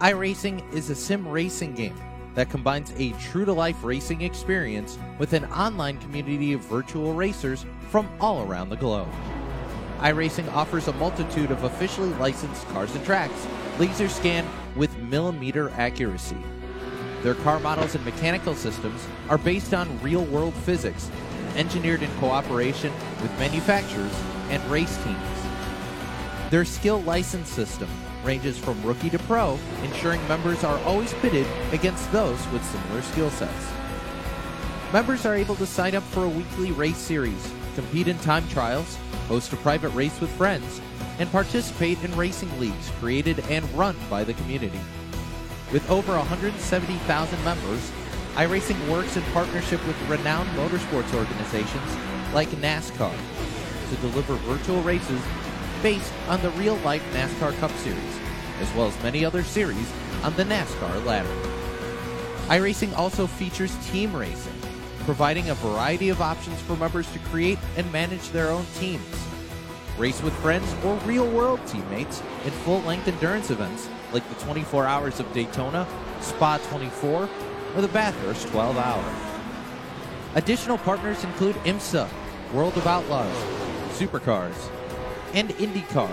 iRacing is a sim racing game that combines a true-to-life racing experience with an online community of virtual racers from all around the globe. iRacing offers a multitude of officially licensed cars and tracks, laser scanned with millimeter accuracy. Their car models and mechanical systems are based on real-world physics, engineered in cooperation with manufacturers and race teams. Their skill license system ranges from rookie to pro, ensuring members are always pitted against those with similar skill sets. Members are able to sign up for a weekly race series, compete in time trials, host a private race with friends, and participate in racing leagues created and run by the community. With over 170,000 members, iRacing works in partnership with renowned motorsports organizations like NASCAR to deliver virtual races based on the real-life NASCAR Cup Series, as well as many other series on the NASCAR ladder. iRacing also features team racing, providing a variety of options for members to create and manage their own teams. Race with friends or real-world teammates in full-length endurance events like the 24 Hours of Daytona, Spa 24, or the Bathurst 12 Hour. Additional partners include IMSA, World of Outlaws, Supercars, and IndyCar,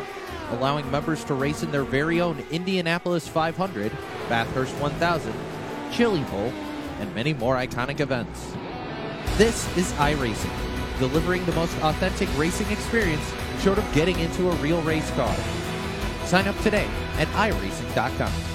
allowing members to race in their very own Indianapolis 500, Bathurst 1000, Chili Bowl, and many more iconic events. This is iRacing, delivering the most authentic racing experience short of getting into a real race car. Sign up today at iRacing.com.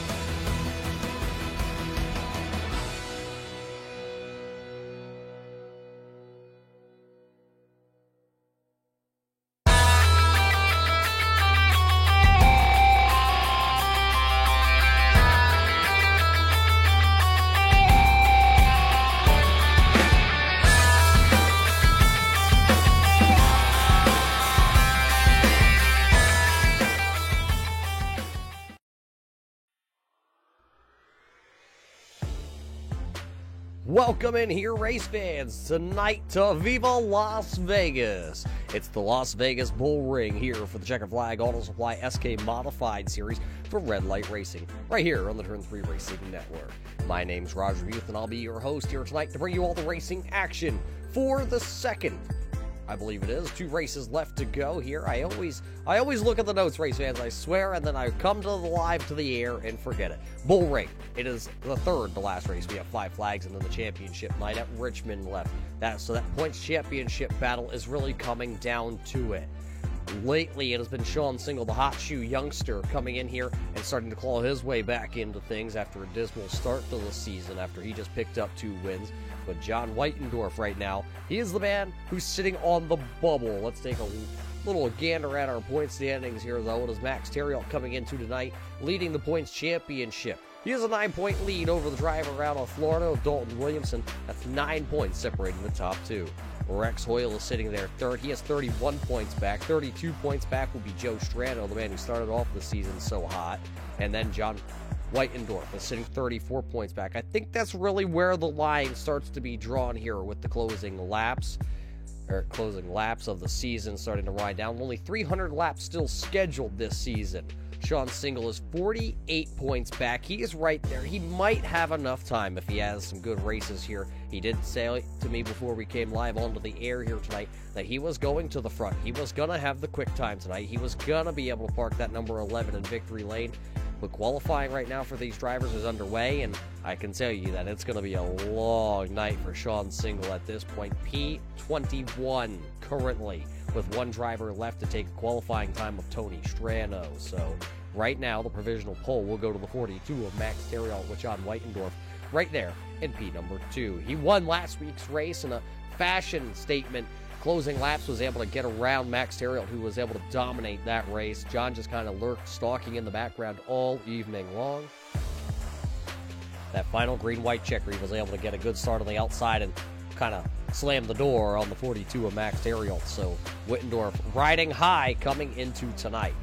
Welcome in here, race fans, tonight to Viva Las Vegas. It's the Las Vegas Bull Ring here for the Checker Flag Auto Supply SK Modified Series for Red Light Racing, right here on the Turn 3 Racing Network. My name's Roger Buth, and I'll be your host here tonight to bring you all the racing action for the second I believe it is. 2 races left to go here. I always look at the notes, race fans, I swear, and then I come to the live to the air and forget it. Bull Ring. It is the third to last race. We have 5 flags and then the championship night at Richmond left. So that points championship battle is really coming down to it. Lately, it has been Sean Single, the hot shoe youngster, coming in here and starting to claw his way back into things after a dismal start to the season after he just picked up 2 wins. But John Whitendorf right now, he is the man who's sitting on the bubble. Let's take a little gander at our point standings here, though. It is Max Terriot coming into tonight, leading the points championship. He has a 9-point lead over the driver out of Florida, Dalton Williamson. That's 9 points separating the top 2. Rex Hoyle is sitting there third. He has 31 points back. 32 points back will be Joe Strano, the man who started off the season so hot. And then John Whitendorf is sitting 34 points back. I think that's really where the line starts to be drawn here with the closing laps of the season starting to wind down. Only 300 laps still scheduled this season. Sean Single is 48 points back. He is right there. He might have enough time if he has some good races here. He did say to me before we came live onto the air here tonight that he was going to the front. He was going to have the quick time tonight. He was going to be able to park that number 11 in victory lane. But qualifying right now for these drivers is underway, and I can tell you that it's going to be a long night for Sean Single at this point. P21 currently, with 1 driver left to take a qualifying time of Tony Strano. So right now, the provisional poll will go to the 42 of Max Terriot with John Whitendorf right there in P number 2. He won last week's race in a fashion statement. Closing laps was able to get around Max Terriot, who was able to dominate that race. John just kind of lurked, stalking in the background all evening long. That final green-white checker, he was able to get a good start on the outside and kind of slam the door on the 42 of Max Terriot. So Whitendorf riding high coming into tonight.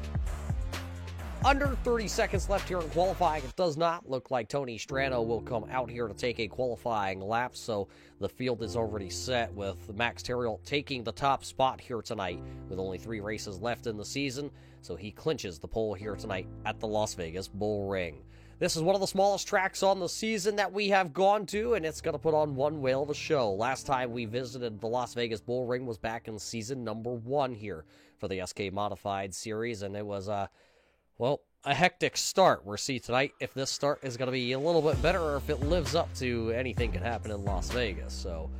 Under 30 seconds left here in qualifying. It does not look like Tony Strano will come out here to take a qualifying lap, so the field is already set with Max Terriot taking the top spot here tonight with only 3 races left in the season, so he clinches the pole here tonight at the Las Vegas Bull Ring. This is one of the smallest tracks on the season that we have gone to, and it's going to put on one whale of a show. Last time we visited the Las Vegas Bull Ring was back in season number 1 here for the SK Modified Series, and it was well, a hectic start. We'll see tonight if this start is going to be a little bit better or if it lives up to anything can happen in Las Vegas. So,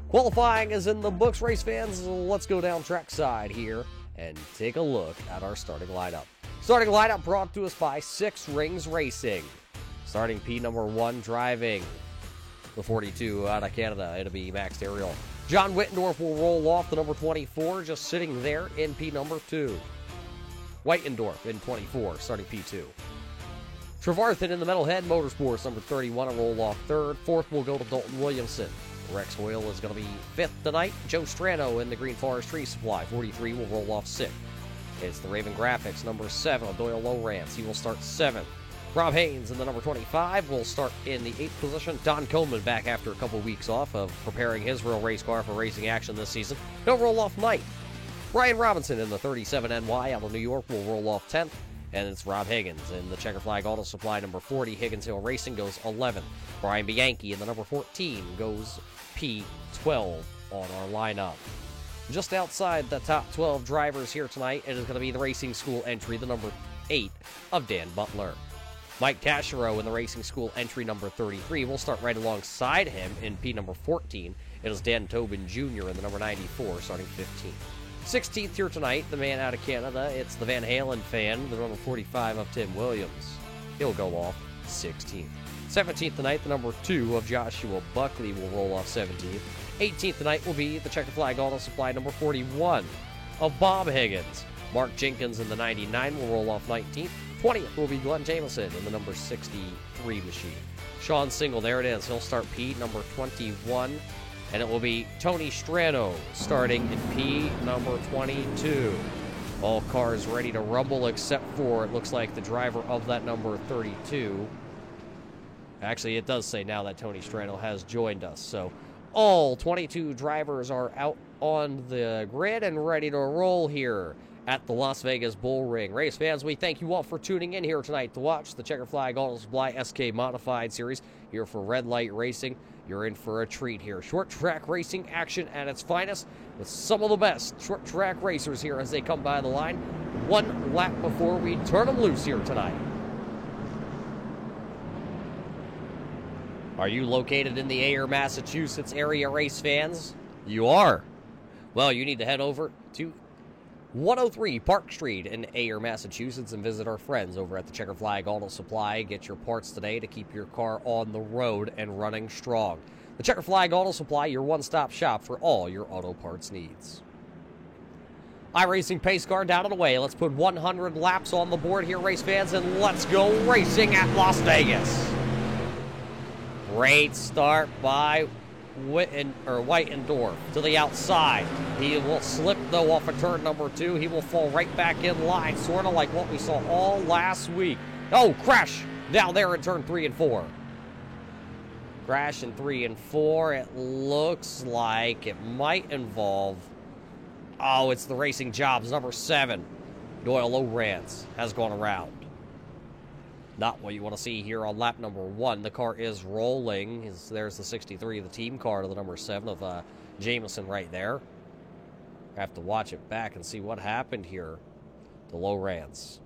qualifying is in the books, race fans. Let's go down trackside here and take a look at our starting lineup. Starting lineup brought to us by 6 Rings Racing. Starting P number 1, driving the 42 out of Canada. It'll be Max Terriot. John Whitendorf will roll off the number 24, just sitting there in P number 2. Whitendorf in 24, starting P2. Trevarthen in the Metalhead Motorsports, number 31, will roll off 3rd. 4th will go to Dalton Williamson. Rex Hoyle is going to be 5th tonight. Joe Strano in the Green Forest Tree Supply, 43, will roll off 6th. It's the Raven Graphics, number 7, Doyle Lowrance. He will start 7th. Rob Haynes in the number 25 will start in the 8th position. Don Coleman back after a couple weeks off of preparing his real race car for racing action this season. He'll roll off 9th. Brian Robinson in the 37NY out of New York will roll off 10th. And it's Rob Higgins in the Checker Flag Auto Supply number 40. Higgins Hill Racing goes 11th. Brian Bianchi in the number 14 goes P12 on our lineup. Just outside the top 12 drivers here tonight, it is going to be the Racing School entry, the number 8 of Dan Butler. Mike Taschereau in the Racing School entry number 33. We'll start right alongside him in P number 14. It is Dan Tobin Jr. in the number 94, starting 15th. 16th here tonight, the man out of Canada. It's the Van Halen fan, the number 45 of Tim Williams. He'll go off 16th. 17th tonight, the number 2 of Joshua Buckley will roll off 17th. 18th tonight will be the Checker Flag Auto Supply number 41 of Bob Higgins. Mark Jenkins in the 99 will roll off 19th. 20th will be Glenn Jameson in the number 63 machine. Sean Single, there it is. He'll start P number 21. And it will be Tony Strano starting in P number 22. All cars ready to rumble except for, it looks like, the driver of that number 32. Actually, it does say now that Tony Strano has joined us. So all 22 drivers are out on the grid and ready to roll here at the Las Vegas Bull Ring. Race fans, we thank you all for tuning in here tonight to watch the Checker Flag Auto Supply SK Modified Series here for Red Light Racing. you're in for a treat here. Short track racing action at its finest with some of the best short track racers here as they come by the line. One lap before we turn them loose here tonight. Are you located in the Ayer, Massachusetts area, race fans? You are. Well, you need to head over to 103 Park Street in Ayer, Massachusetts and visit our friends over at the Checker Flag Auto Supply. Get your parts today to keep your car on the road and running strong. The Checker Flag Auto Supply, your one-stop shop for all your auto parts needs. iRacing pace car down and away. Let's put 100 laps on the board here, race fans, and let's go racing at Las Vegas. Great start by Whitendorf to the outside. He will slip, though, off of turn number 2. He will fall right back in line, sort of like what we saw all last week. Oh, crash down there in turn 3 and 4. Crash in 3 and 4. It looks like it might involve... Oh, it's the Racing Jobs, number 7. Doyle Lowrance has gone around. Not what you want to see here on lap number 1. The car is rolling. There's the 63, the team car to the number 7 of Jameson right there. I have to watch it back and see what happened here to Lowrance.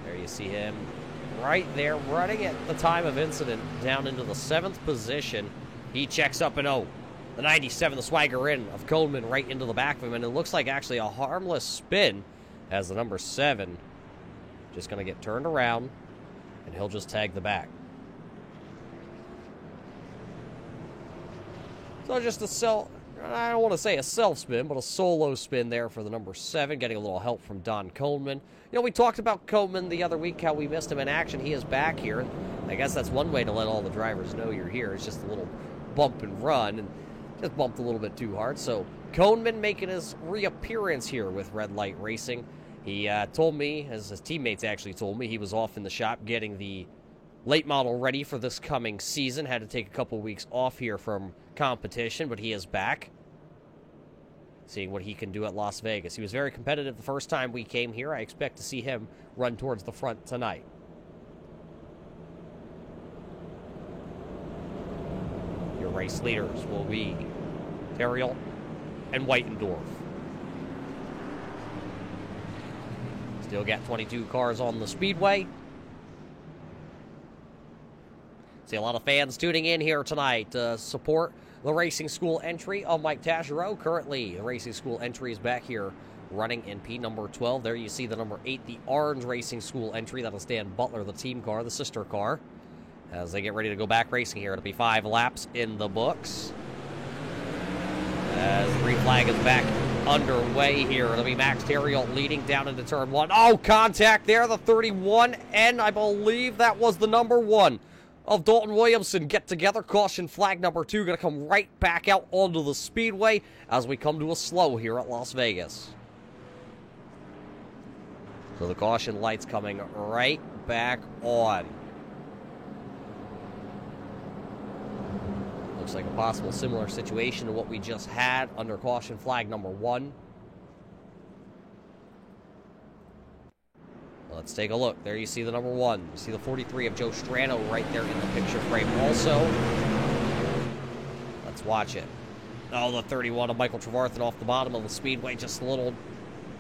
There you see him right there running at the time of incident down into the 7th position. He checks up and the 97, the swagger in of Coleman right into the back of him, and it looks like actually a harmless spin as the number 7 just going to get turned around, and he'll just tag the back. So just I don't want to say a self-spin, but a solo spin there for the number 7, getting a little help from Don Coleman. You know, we talked about Coleman the other week, how we missed him in action. He is back here. I guess that's one way to let all the drivers know you're here. It's just a little bump and run, and just bumped a little bit too hard. So Coleman making his reappearance here with Red Light Racing. He told me, as his teammates actually told me, he was off in the shop getting the late model ready for this coming season. Had to take a couple weeks off here from competition, but he is back. Seeing what he can do at Las Vegas. He was very competitive the first time we came here. I expect to see him run towards the front tonight. Your race leaders will be Terriel and Whitendorf. Still got 22 cars on the speedway. See a lot of fans tuning in here tonight to support the Racing School entry of Mike Taschereau. Currently, the Racing School entry is back here running in P number 12. There you see the number 8, the Orange Racing School entry. That'll stand Butler, the team car, the sister car, as they get ready to go back racing here. It'll be 5 laps in the books. As the green flag is back underway here. It'll be Max Terriot leading down into turn 1. Oh, contact there, the 31, and I believe that was the number 1 of Dalton Williamson. Get together. Caution flag number 2 going to come right back out onto the speedway as we come to a slow here at Las Vegas. So the caution lights coming right back on. Looks like a possible similar situation to what we just had under caution flag number 1. Let's take a look. There you see the number 1. You see the 43 of Joe Strano right there in the picture frame also. Let's watch it. Oh, the 31 of Michael Trevarthen off the bottom of the speedway. Just a little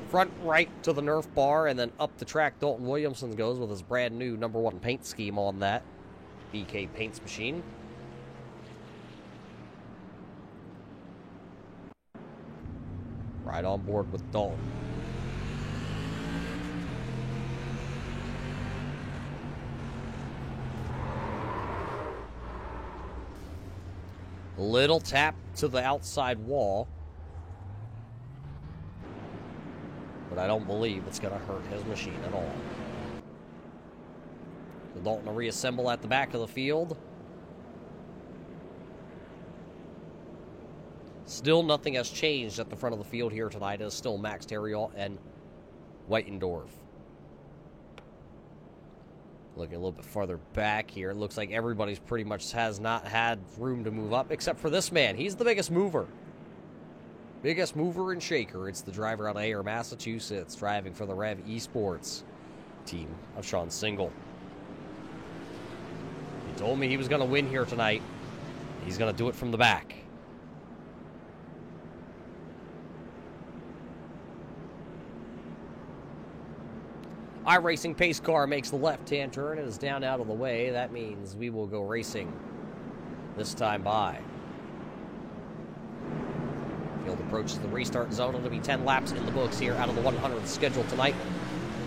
front right to the Nerf bar, and then up the track Dalton Williamson goes with his brand new number 1 paint scheme on that BK Paints machine. Right on board with Dalton. Little tap to the outside wall, but I don't believe it's going to hurt his machine at all. The Dalton to reassemble at the back of the field. Still nothing has changed at the front of the field here tonight. It is still Max Terriot and Whitendorf. Looking a little bit farther back here, it looks like everybody's pretty much has not had room to move up, except for this man. He's the biggest mover. Biggest mover and shaker. It's the driver out of Ayer, Massachusetts, driving for the Rev Esports team of Sean Single. Told me he was going to win here tonight. He's going to do it from the back. iRacing pace car makes the left-hand turn and is down out of the way. That means we will go racing this time by. Field approaches the restart zone. It'll be 10 laps in the books here out of the 100 scheduled tonight.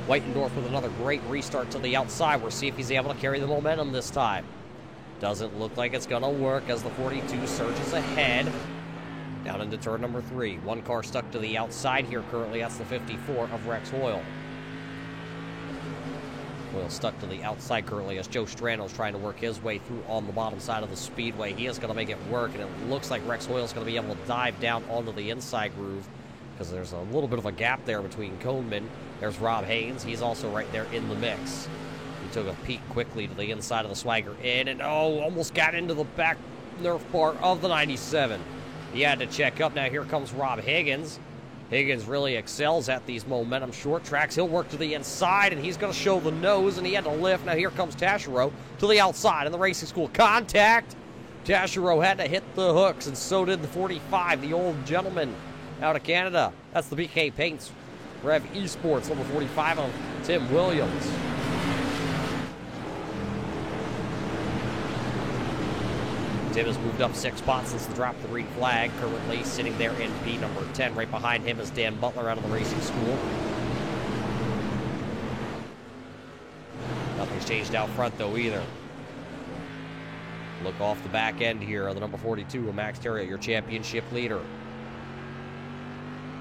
Whitendorf with another great restart to the outside. We'll see if he's able to carry the momentum this time. Doesn't look like it's going to work as the 42 surges ahead. Down into turn number 3. One car stuck to the outside here currently. That's the 54 of Rex Hoyle. Hoyle stuck to the outside currently as Joe Strano's trying to work his way through on the bottom side of the speedway. He is going to make it work, and it looks like Rex Hoyle's going to be able to dive down onto the inside groove because there's a little bit of a gap there between Coleman. There's Rob Haynes. He's also right there in the mix. He took a peek quickly to the inside of the Swagger in, and almost got into the back Nerf bar of the 97. He had to check up. Now here comes Rob Higgins. Higgins really excels at these momentum short tracks. He'll work to the inside, and he's going to show the nose, and he had to lift. Now here comes Taschereau to the outside in the racing school. Contact. Taschereau had to hit the hooks, and so did the 45, the old gentleman out of Canada. That's the BK Paints Rev Esports, number 45 on Tim Williams. Tim has moved up 6 spots since the drop of the green flag. Currently sitting there in P number 10. Right behind him is Dan Butler out of the racing school. Nothing's changed out front, though, either. Look off the back end here. The number 42, Max Terrier, your championship leader.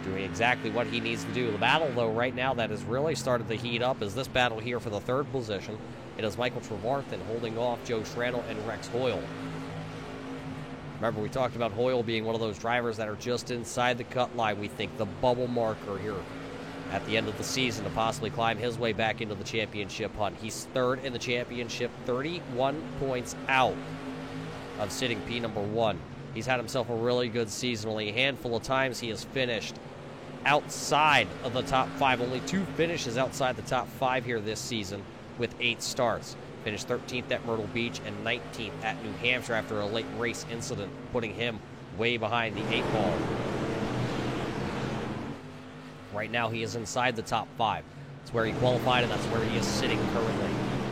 Doing exactly what he needs to do. The battle, though, right now that has really started to heat up is this battle here for the 3rd position. It is Michael Trevarthen holding off Joe Strano and Rex Hoyle. Remember, we talked about Hoyle being one of those drivers that are just inside the cut line. We think the bubble marker here at the end of the season to possibly climb his way back into the championship hunt. He's 3rd in the championship, 31 points out of sitting P number 1. He's had himself a really good season. Only a handful of times he has finished outside of the top 5. Only 2 finishes outside the top 5 here this season with 8 starts. Finished 13th at Myrtle Beach and 19th at New Hampshire after a late race incident, putting him way behind the 8 ball. Right now he is inside the top 5. That's where he qualified, and that's where he is sitting currently.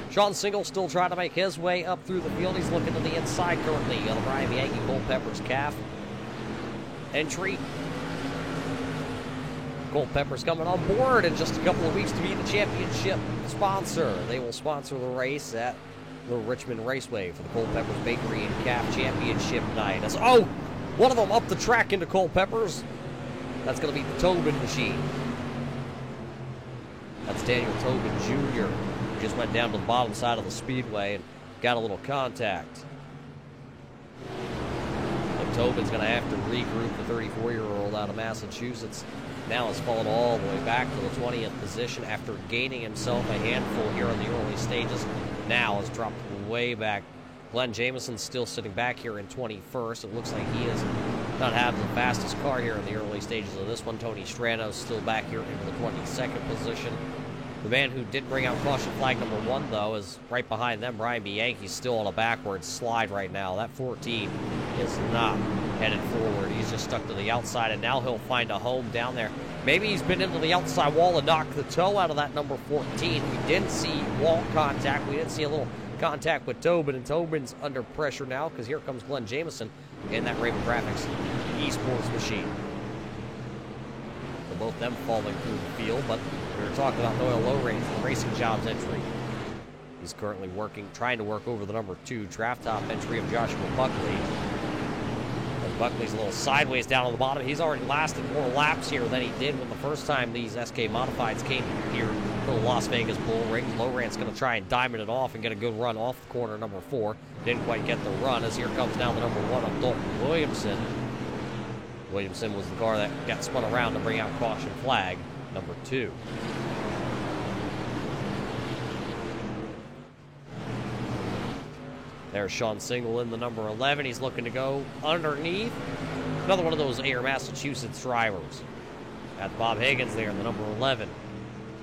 Sean Single still trying to make his way up through the field. He's looking to the inside currently on the Brian Yankee Culpeppers calf entry. Culpeppers coming on board in just a couple of weeks to be the championship sponsor. They will sponsor the race at the Richmond Raceway for the Culpeppers Bakery and Calf Championship night. One of them up the track into Culpeppers. That's going to be the Tobin machine. That's Daniel Tobin Jr. who just went down to the bottom side of the speedway and got a little contact. But Tobin's going to have to regroup. The 34-year-old out of Massachusetts now has fallen all the way back to the 20th position after gaining himself a handful here in the early stages. Now has dropped way back. Glenn Jameson's still sitting back here in 21st. It looks like he is not having the fastest car here in the early stages of this one. Tony Strano's still back here in the 22nd position. The man who did bring out caution flag number 1, though, is right behind them. Brian Bianchi's still on a backwards slide right now. That 14 is not headed forward. He's just stuck to the outside, and now he'll find a home down there. Maybe he's been into the outside wall and knocked the toe out of that number 14. We didn't see wall contact. We didn't see a little contact with Tobin, and Tobin's under pressure now because here comes Glenn Jameson in that Raven Graphics esports machine. So both them falling through the field, but we were talking about Noel Lowrance, the Racing Jobs entry. He's currently trying to work over the number 2 draft top entry of Joshua Buckley. As Buckley's a little sideways down on the bottom. He's already lasted more laps here than he did when the first time these SK Modifieds came here to the Las Vegas Bull Ring. Lowrance going to try and diamond it off and get a good run off the corner number 4. Didn't quite get the run, as here comes now the number 1 of Dalton Williamson. Williamson was the car that got spun around to bring out caution flag number 2. There's Sean Single in the number 11. He's looking to go underneath. Another one of those Air Massachusetts drivers. Got Bob Higgins there in the number 11.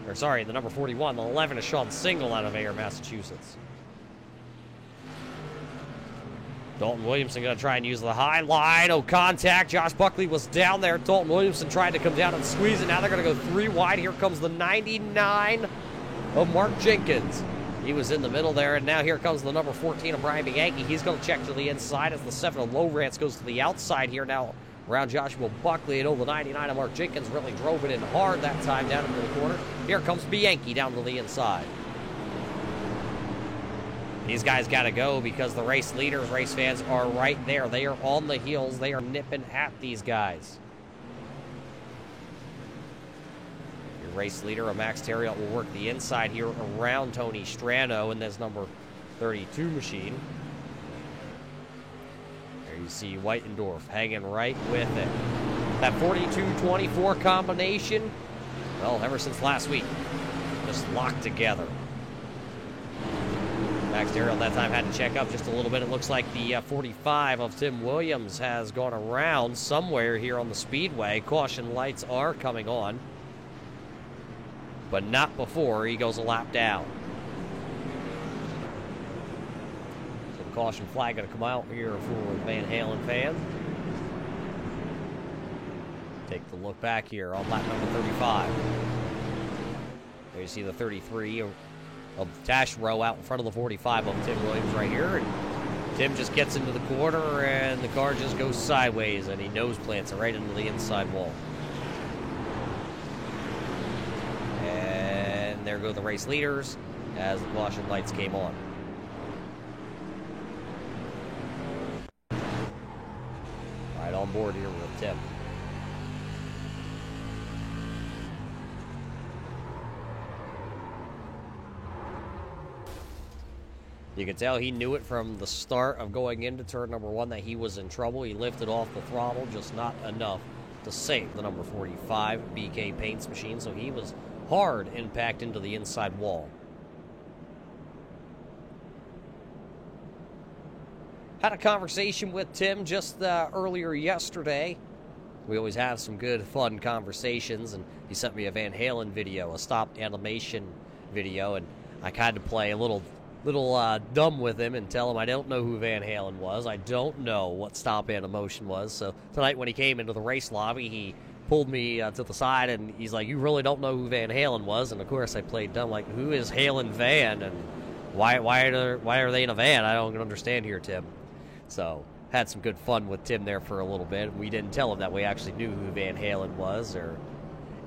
Or sorry, the number 41. The 11 is Sean Single out of Air Massachusetts. Dalton Williamson going to try and use the high line. Oh, contact. Josh Buckley was down there. Dalton Williamson tried to come down and squeeze it. Now they're going to go 3 wide. Here comes the 99 of Mark Jenkins. He was in the middle there, and now here comes the number 14 of Brian Bianchi. He's going to check to the inside as the 7 of Lowrance goes to the outside here now around Joshua Buckley. And the 99 of Mark Jenkins really drove it in hard that time down into the corner. Here comes Bianchi down to the inside. These guys got to go because the race leaders, race fans, are right there. They are on the heels. They are nipping at these guys. Your race leader, Max Terriot, will work the inside here around Tony Strano in this number 32 machine. There you see Whitendorf hanging right with it. That 42-24 combination, well, ever since last week, just locked together. Max Terriot that time had to check up just a little bit. It looks like the 45 of Tim Williams has gone around somewhere here on the speedway. Caution lights are coming on, but not before he goes a lap down. So the caution flag going to come out here for the Van Halen fans. Take the look back here on lap number 35. There you see the 33 of Taschereau out in front of the 45 of Tim Williams right here. And Tim just gets into the corner, and the car just goes sideways, and he nose plants it right into the inside wall. And there go the race leaders as the caution lights came on. Right on board here with Tim. You can tell he knew it from the start of going into turn number 1 that he was in trouble. He lifted off the throttle, just not enough to save the number 45 BK Paints machine, so he was hard impact into the inside wall. Had a conversation with Tim just earlier yesterday. We always have some good, fun conversations, and he sent me a Van Halen video, a stop animation video, and I kind of play a little dumb with him and tell him I don't know who Van Halen was. I don't know what stop animation was. So tonight when he came into the race lobby, he pulled me to the side and he's like, "You really don't know who Van Halen was?" And of course I played dumb, like, who is Halen Van and why are they in a van? I don't understand here, Tim. So had some good fun with Tim there for a little bit. We didn't tell him that we actually knew who Van Halen was or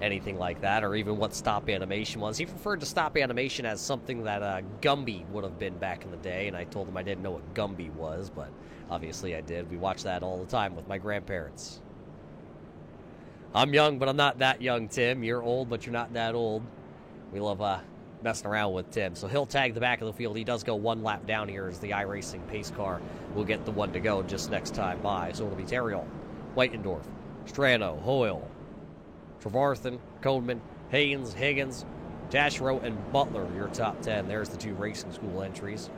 anything like that, or even what stop animation was. He referred to stop animation as something that Gumby would have been back in the day, and I told him I didn't know what Gumby was, but obviously I did. We watched that all the time with my grandparents. I'm young, but I'm not that young, Tim. You're old, but you're not that old. We love messing around with Tim. So he'll tag the back of the field. He does go 1 lap down here as the iRacing pace car will get the 1 to go just next time by. So it'll be Terriot, Whitendorf, Strano, Hoyle, Trevarthen, Coleman, Haynes, Higgins, Taschereau, and Butler, your top 10. There's the 2 racing school entries.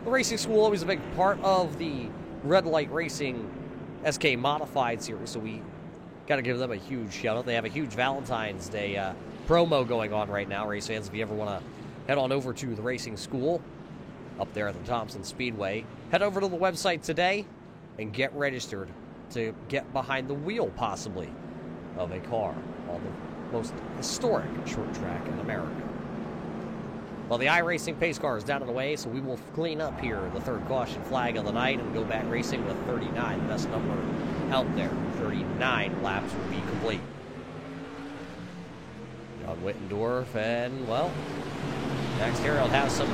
The racing school always a big part of the Red Light Racing SK Modified series, so we got to give them a huge shout out. They have a huge Valentine's Day promo going on right now, race fans. If you ever want to head on over to the racing school up there at the Thompson Speedway, head over to the website today and get registered to get behind the wheel, possibly, of a car on the most historic short track in America. Well, the iRacing pace car is down and away, so we will clean up here the 3rd caution flag of the night and go back racing with 39, the best number out there. 39 laps will be complete. John Whitendorf and, well, Max Terriot has some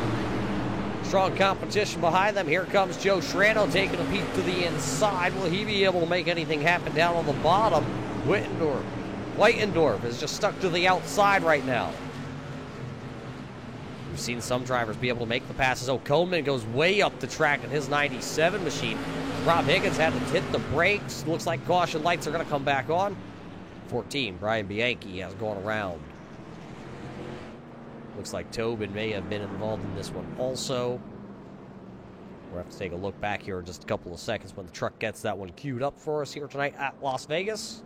strong competition behind them. Here comes Joe Strano taking a peek to the inside. Will he be able to make anything happen down on the bottom? Whitendorf is just stuck to the outside right now. We've seen some drivers be able to make the passes. Oh, Coleman goes way up the track in his 97 machine. Rob Higgins had to hit the brakes. Looks like caution lights are going to come back on. 14, Brian Bianchi has gone around. Looks like Tobin may have been involved in this one also. We'll have to take a look back here in just a couple of seconds when the truck gets that one queued up for us here tonight at Las Vegas.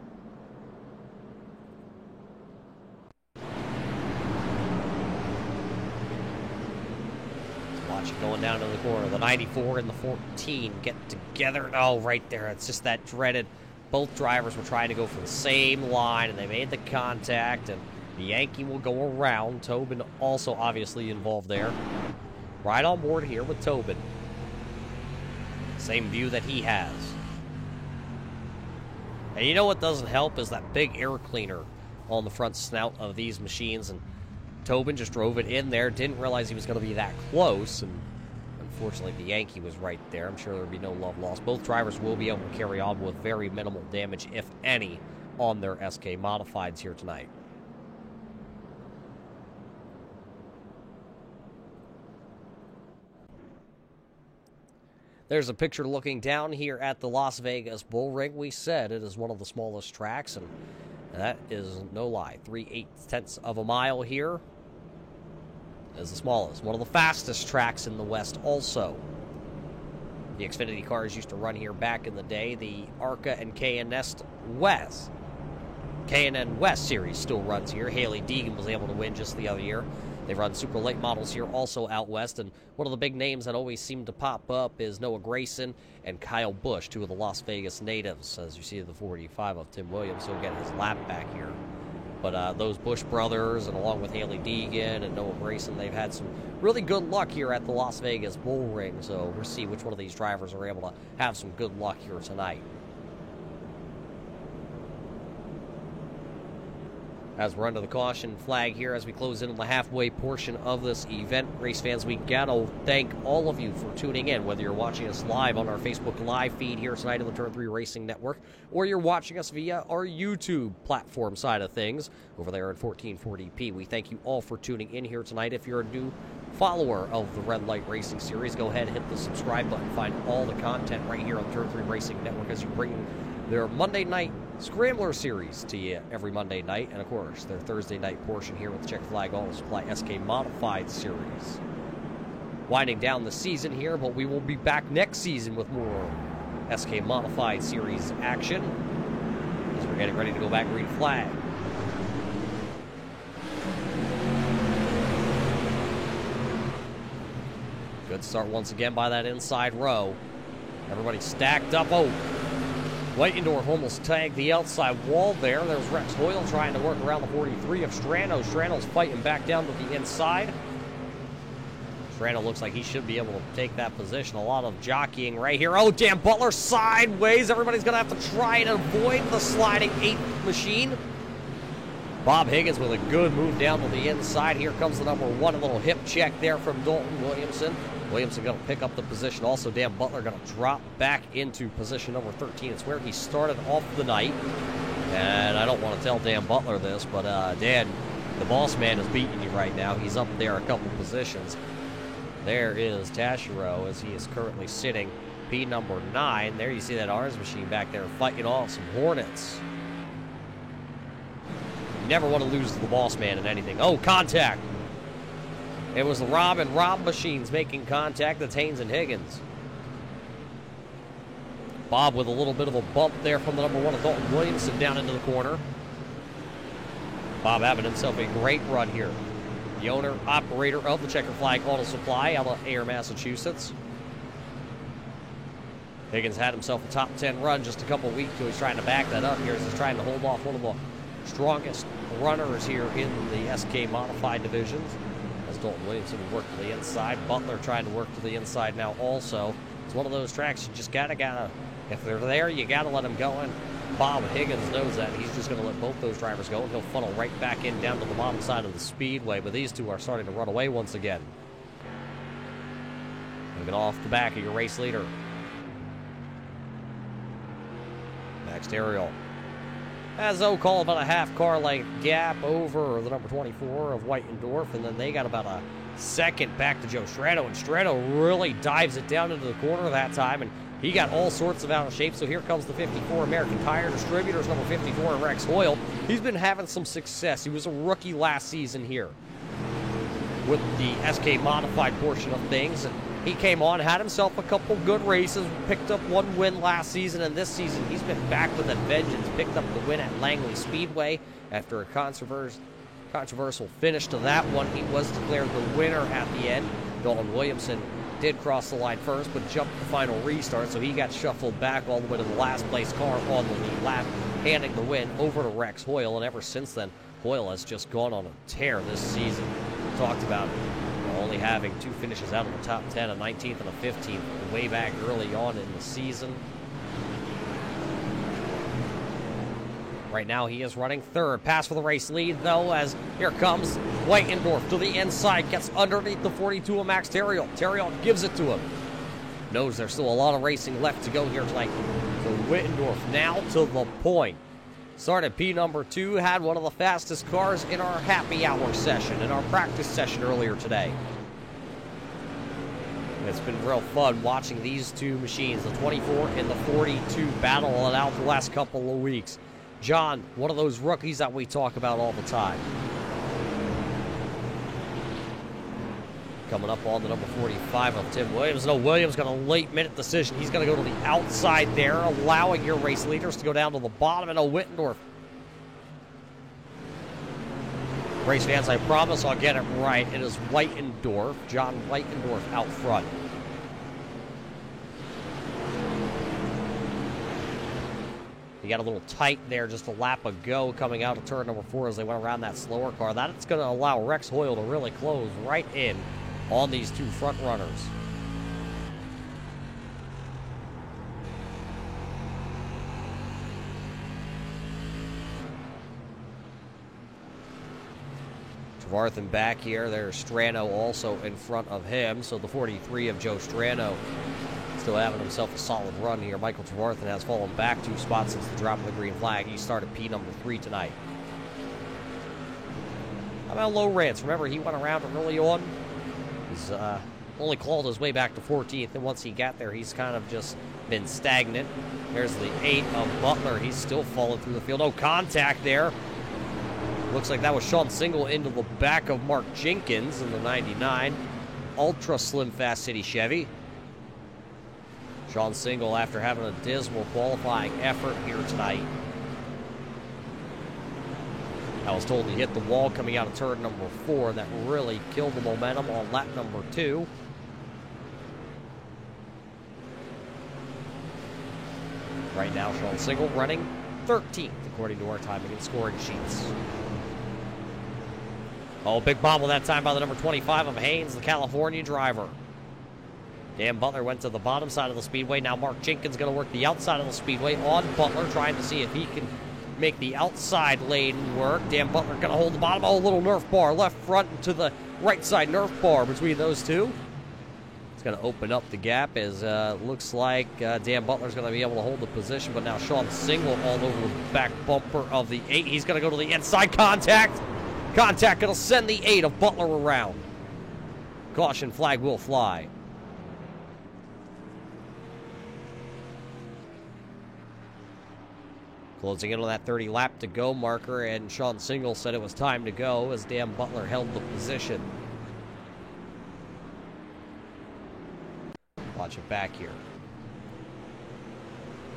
Watch it going down to the corner. The 94 and the 14 get together. Oh, right there. It's just that dreaded. Both drivers were trying to go for the same line, and they made the contact, and the Yankee will go around. Tobin also obviously involved there. Right on board here with Tobin. Same view that he has. And you know what doesn't help is that big air cleaner on the front snout of these machines, and Tobin just drove it in there, didn't realize he was going to be that close, and unfortunately the Yankee was right there. I'm sure there would be no love lost. Both drivers will be able to carry on with very minimal damage, if any, on their SK Modifieds here tonight. There's a picture looking down here at the Las Vegas Bull Ring. We said it is one of the smallest tracks, and that is no lie. 3/8 of a mile here is the smallest. One of the fastest tracks in the West also. The Xfinity cars used to run here back in the day. The ARCA and K&N West series still runs here. Haley Deegan was able to win just the other year. They run super late models here also out west, and one of the big names that always seem to pop up is Noah Gragson and Kyle Busch, two of the Las Vegas natives. As you see the 45 of Tim Williams, he'll get his lap back here. But those Busch brothers, and along with Haley Deegan and Noah Gragson, they've had some really good luck here at the Las Vegas Bull Ring, so we'll see which one of these drivers are able to have some good luck here tonight. As we're under the caution flag here, as we close in on the halfway portion of this event, race fans, we gotta thank all of you for tuning in, whether you're watching us live on our Facebook Live feed here tonight on the Turn 3 Racing Network, or you're watching us via our YouTube platform side of things over there at 1440p. We thank you all for tuning in here tonight. If you're a new follower of the Red Light Racing Series, go ahead and hit the subscribe button. Find all the content right here on the Turn 3 Racing Network as you bring their Monday night Scrambler series to you every Monday night, and of course their Thursday night portion here with the Checker Flag Auto Supply SK Modified series. Winding down the season here, but we will be back next season with more SK Modified series action as we're getting ready to go back green flag. Good start once again by that inside row. Everybody stacked up. Oh, Whitendorf almost tagged the outside wall there. There's Rex Hoyle trying to work around the 43 of Strano. Strano's fighting back down to the inside. Strano looks like he should be able to take that position. A lot of jockeying right here. Oh, Dan Butler sideways. Everybody's going to have to try and avoid the sliding 8th machine. Bob Higgins with a good move down to the inside. Here comes the number 1. A little hip check there from Dalton Williamson. Williamson going to pick up the position. Also, Dan Butler going to drop back into position number 13. It's where he started off the night. And I don't want to tell Dan Butler this, but Dan, the boss man, is beating you right now. He's up there a couple positions. There is Tashiro as he is currently sitting P number 9. There you see that orange machine back there fighting off some Hornets. You never want to lose to the boss man in anything. Oh, contact. It was the Rob and Rob machines making contact. That's Haynes and Higgins. Bob with a little bit of a bump there from the number 1 of Dalton Williamson down into the corner. Bob having himself a great run here. The owner, operator of the Checker Flag Auto Supply out of Ayer, Massachusetts. Higgins had himself a top 10 run just a couple weeks ago. He's trying to back that up here as he's trying to hold off one of the strongest runners here in the SK Modified divisions. As Dalton Williamson will work to the inside. Butler trying to work to the inside now also. It's one of those tracks you just gotta, if they're there, you gotta let them go in. Bob Higgins knows that. He's just going to let both those drivers go, and he'll funnel right back in down to the bottom side of the speedway. But these two are starting to run away once again. Looking off the back of your race leader. Next aerial. As call about a half car length gap over the number 24 of Whitendorf, and then they got about a second back to Joe Strano, and Strano really dives it down into the corner that time, and he got all sorts of out of shape. So here comes the 54 American Tire Distributors, number 54, Rex Hoyle. He's been having some success. He was a rookie last season here with the SK Modified portion of things, and he came on, had himself a couple good races, picked up one win last season, and this season he's been back with a vengeance. Picked up the win at Langley Speedway after a controversial finish to that one. He was declared the winner at the end. Dalton Williamson did cross the line first, but jumped the final restart, so he got shuffled back all the way to the last place car on the lead lap, handing the win over to Rex Hoyle. And ever since then, Hoyle has just gone on a tear this season. We talked about only having 2 finishes out of the top 10, a 19th and a 15th, way back early on in the season. Right now he is running third. Pass for the race lead, though, as here comes Whitendorf to the inside. Gets underneath the 42 of Max Theriault. Theriault gives it to him. Knows there's still a lot of racing left to go here tonight. So Whitendorf now to the point. Started P number 2, had one of the fastest cars in our happy hour session, in our practice session earlier today. It's been real fun watching these two machines, the 24 and the 42, battle it out the last couple of weeks. John, one of those rookies that we talk about all the time. Coming up on the number 45 of Tim Williams. No, Williams got a late-minute decision. He's going to go to the outside there, allowing your race leaders to go down to the bottom. And Whitendorf. Race fans, I promise I'll get it right. It is Whitendorf, John Whitendorf out front. He got a little tight there just a lap ago coming out of turn number 4 as they went around that slower car. That's going to allow Rex Hoyle to really close right in on these 2 front runners. Trevarthen back here. There's Strano also in front of him. So the 43 of Joe Strano still having himself a solid run here. Michael Trevarthen has fallen back 2 spots since the drop of the green flag. He started P number 3 tonight. How about Lowrance? Remember, he went around early on. He's only clawed his way back to 14th, and once he got there, he's kind of just been stagnant. There's the 8 of Butler. He's still falling through the field. No contact there. Looks like that was Sean Single into the back of Mark Jenkins in the 99. Ultra Slim Fast City Chevy. Sean Single, after having a dismal qualifying effort here tonight. I was told he hit the wall coming out of turn number 4. That really killed the momentum on lap number 2. Right now, Sean Single running 13th, according to our timing and scoring sheets. Oh, big bobble that time by the number 25 of Haynes, the California driver. Dan Butler went to the bottom side of the speedway. Now Mark Jenkins going to work the outside of the speedway on Butler, trying to see if he can make the outside lane work. Dan Butler going to hold the bottom. Oh, little Nerf bar left front to the right side Nerf bar between those two. It's going to open up the gap as looks like Dan Butler's going to be able to hold the position, but now Sean Single all over the back bumper of the 8. He's going to go to the inside. Contact going to send the 8 of Butler around. Caution flag will fly. Closing in on that 30 lap to go marker, and Sean Single said it was time to go as Dan Butler held the position. Watch it back here.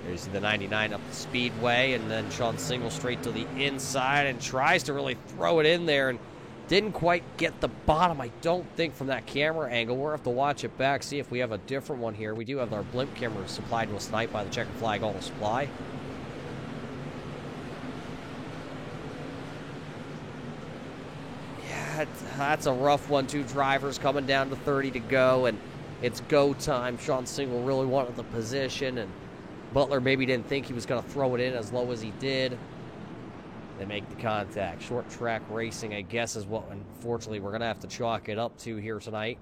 There's the 99 up the speedway, and then Sean Single straight to the inside and tries to really throw it in there and didn't quite get the bottom, I don't think, from that camera angle. We'll have to watch it back, see if we have a different one here. We do have our blimp camera supplied to us tonight by the Checkered Flag Auto Supply. Yeah, that's a rough one. 2 drivers coming down to 30 to go, and it's go time. Sean Single really wanted the position, and Butler maybe didn't think he was going to throw it in as low as he did. They make the contact. Short track racing, I guess, is what, unfortunately, we're going to have to chalk it up to here tonight.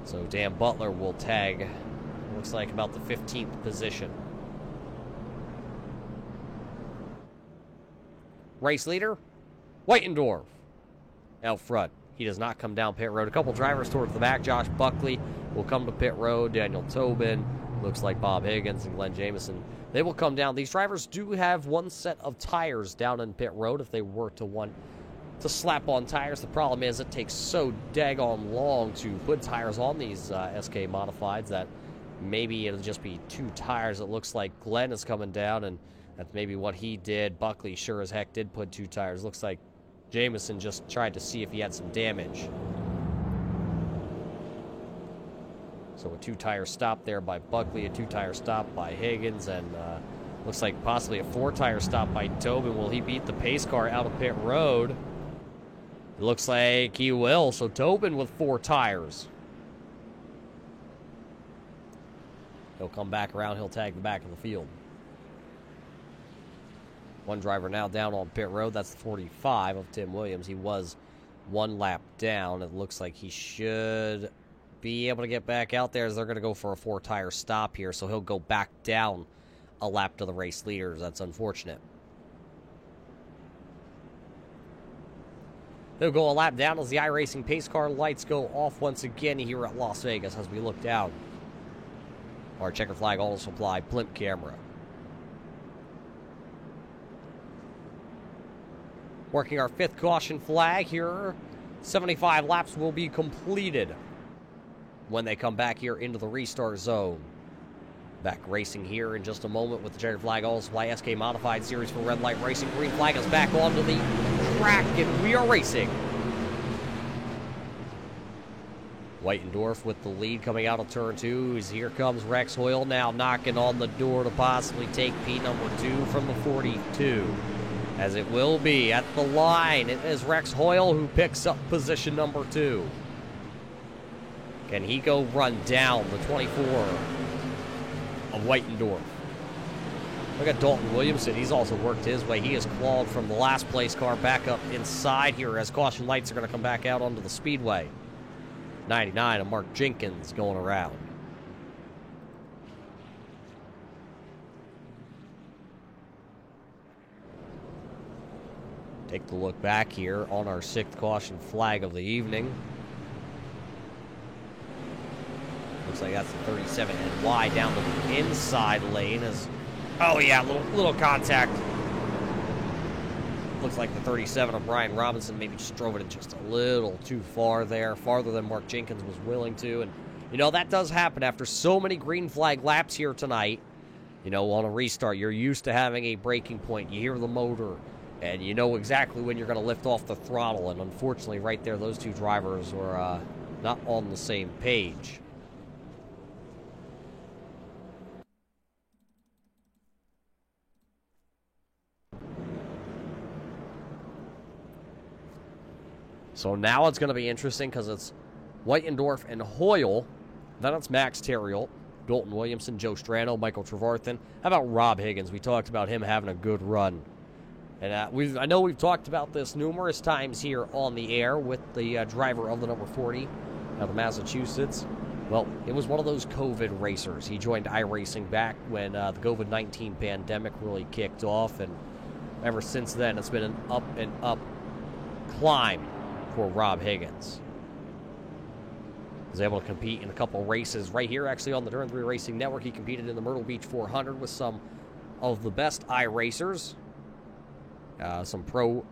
So Dan Butler will tag, looks like, about the 15th position. Race leader, Whitendorf out front. He does not come down pit road. A couple drivers towards the back. Josh Buckley will come to pit road. Daniel Tobin, looks like Bob Higgins and Glenn Jamieson. They will come down. These drivers do have one set of tires down in pit road if they were to want to slap on tires. The problem is it takes so daggone long to put tires on these SK Modifieds that maybe it'll just be 2 tires. It looks like Glenn is coming down, and That's maybe what he did. Buckley sure as heck did put 2 tires. Looks like Jamison just tried to see if he had some damage. So a 2-tire stop there by Buckley, a 2-tire stop by Higgins, and looks like possibly a 4-tire stop by Tobin. Will he beat the pace car out of pit road? It looks like he will. So Tobin with 4 tires. He'll come back around. He'll tag the back of the field. One driver now down on pit road. That's the 45 of Tim Williams. He was 1 lap down. It looks like he should be able to get back out there as they're going to go for a 4-tire stop here. So he'll go back down a lap to the race leaders. That's unfortunate. They'll go a lap down as the iRacing pace car lights go off once again here at Las Vegas as we look down our Checker Flag Auto Supply blimp camera. Working our 5th caution flag here. 75 laps will be completed when they come back here into the restart zone. Back racing here in just a moment with the Checker Flag Auto Supply SK Modified Series for Red Light Racing. Green flag is back onto the track, and we are racing. Whitendorf with the lead coming out of turn 2. As here comes Rex Hoyle now knocking on the door to possibly take P number 2 from the 42. As it will be at the line. It is Rex Hoyle who picks up position number 2. Can he go run down the 24 of Whitendorf? Look at Dalton Williamson. He's also worked his way. He has clawed from the last place car back up inside here as caution lights are going to come back out onto the speedway. 99 of Mark Jenkins going around. Take the look back here on our 6th caution flag of the evening. Looks like that's the 37 and wide down the inside lane as, oh yeah, little contact. Looks like the 37 of Brian Robinson maybe just drove it just a little too far there, farther than Mark Jenkins was willing to. And, you know, that does happen after so many green flag laps here tonight. You know, on a restart, you're used to having a braking point. You hear the motor, and you know exactly when you're going to lift off the throttle. And unfortunately, right there, those 2 drivers were not on the same page. So now it's going to be interesting because it's Whitendorf and Hoyle. Then it's Max Terriel, Dalton Williamson, Joe Strano, Michael Trevarthen. How about Rob Higgins? We talked about him having a good run. And I know we've talked about this numerous times here on the air with the driver of the number 40 out of Massachusetts. Well, it was one of those COVID racers. He joined iRacing back when the COVID-19 pandemic really kicked off. And ever since then, it's been an up and up climb for Rob Higgins. He was able to compete in a couple races right here, actually, on the Turn 3 Racing Network. He competed in the Myrtle Beach 400 with some of the best iRacers, some pro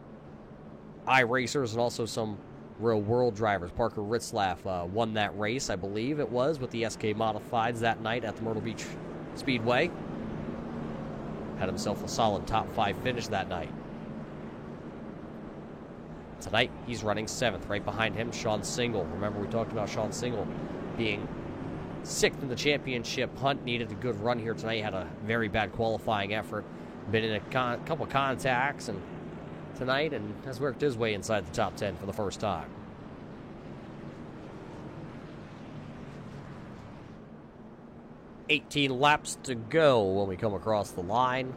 iRacers, and also some real world drivers. Parker Ritzlaff won that race, I believe it was, with the SK Modifieds that night at the Myrtle Beach Speedway. Had himself a solid top 5 finish that night. Tonight, he's running 7th. Right behind him, Sean Single. Remember, we talked about Sean Single being 6th in the championship hunt. Needed a good run here tonight. Had a very bad qualifying effort. Been in a couple contacts and tonight and has worked his way inside the top 10 for the first time. $18 laps to go when we come across the line.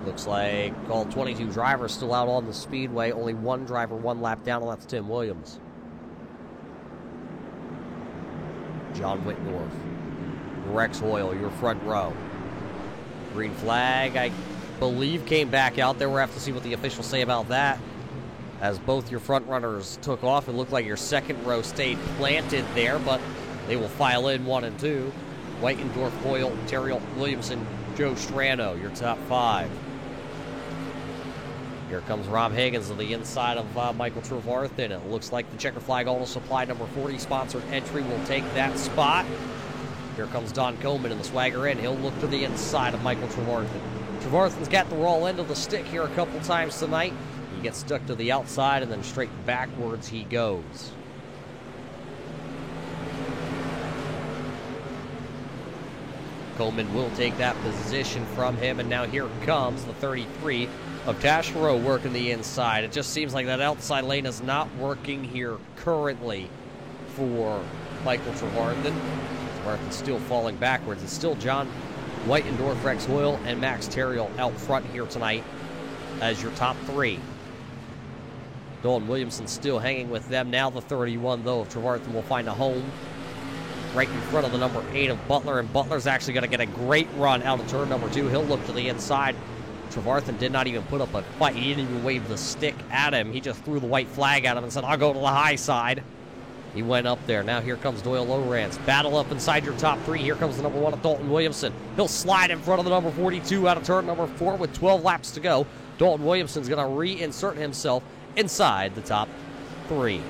Looks like all 22 drivers still out on the speedway. Only 1 driver 1 lap down, and that's Tim Williams. John Whitendorf. Rex Hoyle, your front row. Green flag, I believe, came back out there. We'll have to see what the officials say about that. As both your front runners took off, it looked like your second row stayed planted there, but they will file in 1 and 2. Whitendorf, Hoyle, Terriel, Williamson, Joe Strano, your top 5. Here comes Rob Higgins on the inside of Michael Trevarthen. It looks like the Checker Flag Auto Supply number 40 sponsored entry will take that spot. Here comes Don Coleman in the swagger in. He'll look to the inside of Michael Trevarthen. Trevarthen's got the raw end of the stick here a couple times tonight. He gets stuck to the outside, and then straight backwards he goes. Coleman will take that position from him, and now here comes the 33 of Taschereau working the inside. It just seems like that outside lane is not working here currently for Michael Trevarthen. Trevarthen's still falling backwards. It's still John Whitendorf, Rex Hoyle, and Max Terriel out front here tonight as your top three. Dalton Williamson still hanging with them. Now the 31, though, of Trevarthen will find a home right in front of the number 8 of Butler, and Butler's actually going to get a great run out of turn number 2. He'll look to the inside. Trevarthen did not even put up a fight. He didn't even wave the stick at him. He just threw the white flag at him and said, I'll go to the high side. He went up there. Now here comes Doyle Lowrance. Battle up inside your top 3. Here comes the number 1 of Dalton Williamson. He'll slide in front of the number 42 out of turn number 4 with 12 laps to go. Dalton Williamson's going to reinsert himself inside the top 3.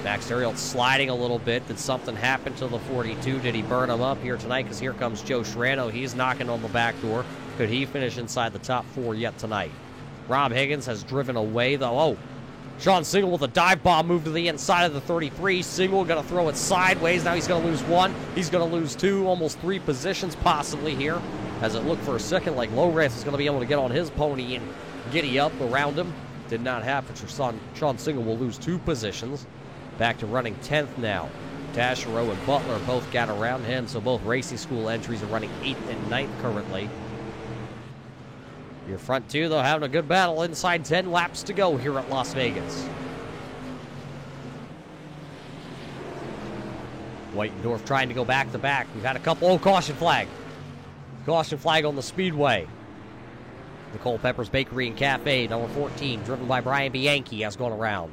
Max Terriel sliding a little bit. Did something happen to the 42? Did he burn him up here tonight? Because here comes Joe Shrano. He's knocking on the back door. Could he finish inside the top 4 yet tonight? Rob Higgins has driven away, though. Oh, Sean Single with a dive bomb move to the inside of the 33. Single going to throw it sideways. Now he's going to lose 1. He's going to lose 2, almost 3 positions possibly here. As it looked for a second like Lowrance is going to be able to get on his pony and giddy up around him. Did not happen. Sean Single will lose 2 positions. Back to running 10th now. Taschereau and Butler both got around him, so both racing school entries are running 8th and 9th currently. Your front 2, though, having a good battle inside 10 laps to go here at Las Vegas. Whitendorf trying to go back to back. We've had a couple. Oh, caution flag. Caution flag on the speedway. Nicole Pepper's Bakery and Cafe, number 14, driven by Brian Bianchi, has gone around.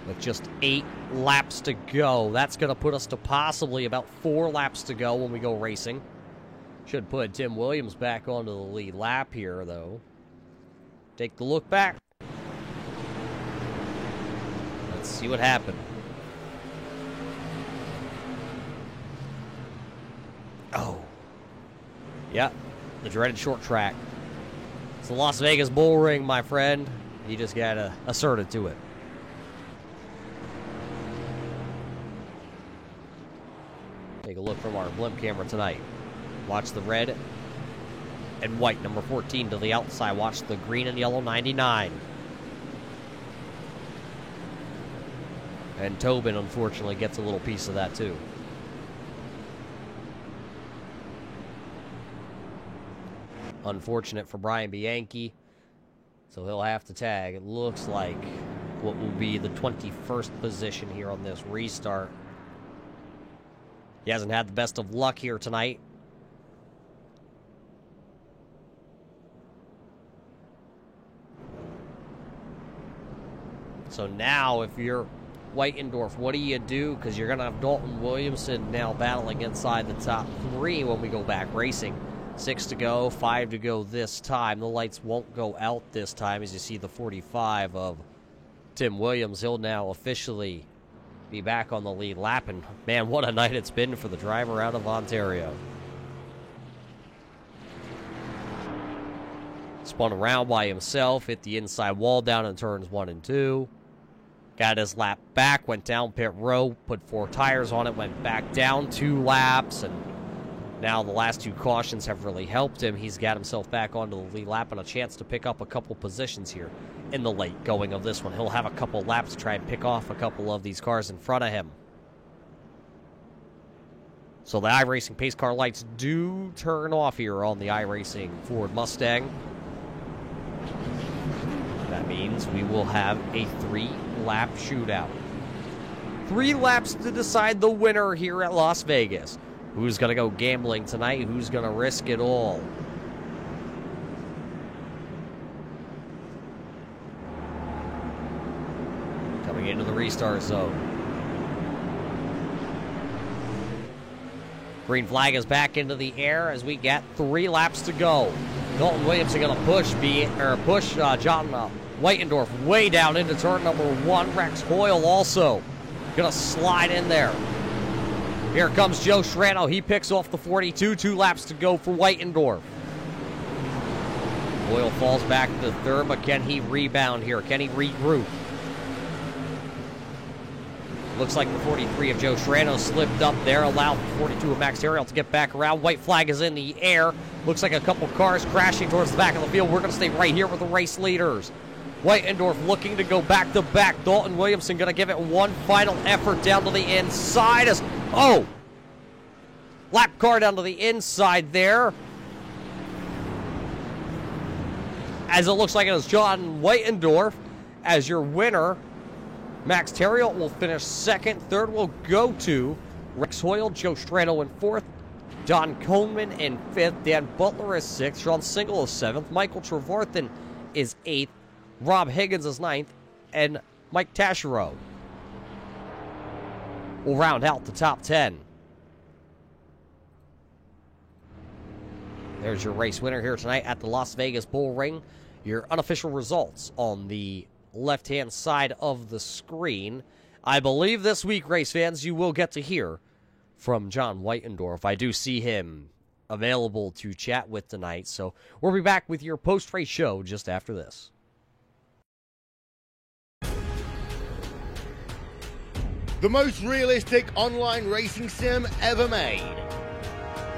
With just 8 laps to go. That's going to put us to possibly about 4 laps to go when we go racing. Should put Tim Williams back onto the lead lap here, though. Take the look back. Let's see what happened. Oh. Yep, the dreaded short track. It's the Las Vegas Bull Ring, my friend. You just got to assert it to it. Take a look from our blimp camera tonight. Watch the red and white, number 14 to the outside. Watch the green and yellow 99. And Tobin, unfortunately, gets a little piece of that, too. Unfortunate for Brian Bianchi, so he'll have to tag. It looks like what will be the 21st position here on this restart. He hasn't had the best of luck here tonight. So now, if you're Whitendorf, what do you do? Because you're going to have Dalton Williamson now battling inside the top 3 when we go back racing. 6 to go, 5 to go this time. The lights won't go out this time, as you see the 45 of Tim Williams. He'll now officially be back on the lead lap, and man, what a night it's been for the driver out of Ontario. Spun around by himself, hit the inside wall down in turns 1 and 2. Got his lap back, went down pit road, put 4 tires on it, went back down 2 laps, and now the last 2 cautions have really helped him. He's got himself back onto the lead lap and a chance to pick up a couple positions here in the late going of this one. He'll have a couple laps to try and pick off a couple of these cars in front of him. So the iRacing pace car lights do turn off here on the iRacing Ford Mustang. That means we will have a 3-lap shootout. 3 laps to decide the winner here at Las Vegas. Who's going to go gambling tonight? Who's going to risk it all? Coming into the restart zone. Green flag is back into the air as we get 3 laps to go. Dalton Williamson going to push John Whitendorf way down into turn number 1. Rex Hoyle also going to slide in there. Here comes Joe Strano. He picks off the 42. 2 laps to go for Whitendorf. Boyle falls back to third, but can he rebound here? Can he regroup? Looks like the 43 of Joe Strano slipped up there, allowed the 42 of Max Terriel to get back around. White flag is in the air. Looks like a couple cars crashing towards the back of the field. We're going to stay right here with the race leaders. Whitendorf looking to go back-to-back. Dalton Williamson going to give it one final effort down to the inside. Lap car down to the inside there. As it looks like it is John Whitendorf as your winner. Max Terriel will finish second. Third will go to Rex Hoyle, Joe Strano in fourth, Don Coleman in fifth, Dan Butler is sixth, Sean Single is seventh, Michael Trevorthan is eighth, Rob Higgins is ninth, and Mike Taschereau will round out the top 10. There's your race winner here tonight at the Las Vegas Bull Ring. Your unofficial results on the left-hand side of the screen. I believe this week, race fans, you will get to hear from John Whitendorf. I do see him available to chat with tonight, so we'll be back with your post-race show just after this. The most realistic online racing sim ever made.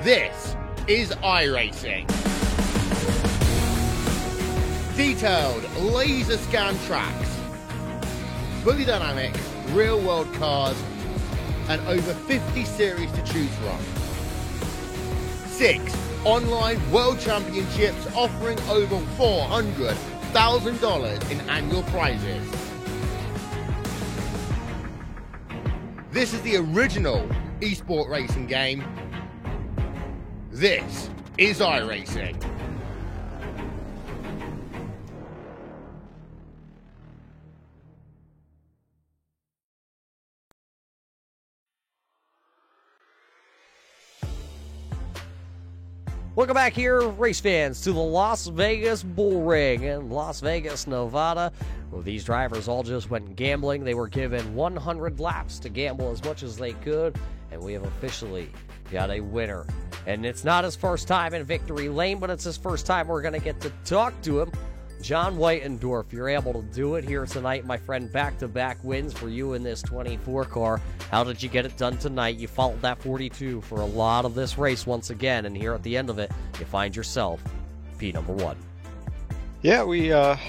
This is iRacing. Detailed laser scan tracks, fully dynamic real world cars, and over 50 series to choose from. 6 online world championships offering over $400,000 in annual prizes. This is the original esport racing game. This is iRacing. Welcome back here, race fans, to the Las Vegas Bull Ring in Las Vegas, Nevada. Well, these drivers all just went gambling. They were given 100 laps to gamble as much as they could, and we have officially got a winner. And it's not his first time in victory lane, but it's his first time we're going to get to talk to him. John Whitendorf, you're able to do it here tonight, my friend. Back-to-back wins for you in this 24 car. How did you get it done tonight? You followed that 42 for a lot of this race once again, and here at the end of it, you find yourself P1. Yeah, we had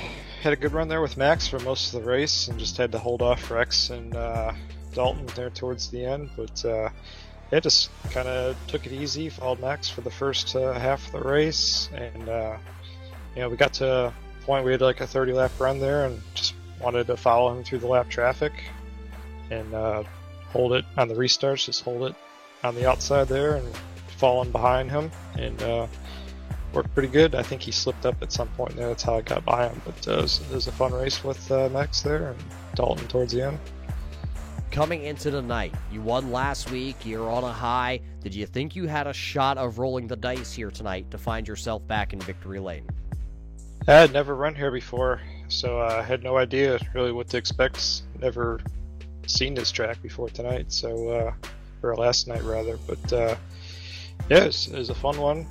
a good run there with Max for most of the race, and just had to hold off Rex and Dalton there towards the end. But yeah, just kind of took it easy, followed Max for the first half of the race, and we got to point we had like a 30 lap run there and just wanted to follow him through the lap traffic and hold it on the restarts, just hold it on the outside there and fall in behind him, and worked pretty good. I think he slipped up at some point there, that's how I got by him, but it was a fun race with Max there and Dalton towards the end. Coming into the night, you won last week, you're on a high. Did you think you had a shot of rolling the dice here tonight to find yourself back in victory lane? I had never run here before, so I had no idea really what to expect. Never seen this track before tonight, so or last night rather. But yeah, it was a fun one.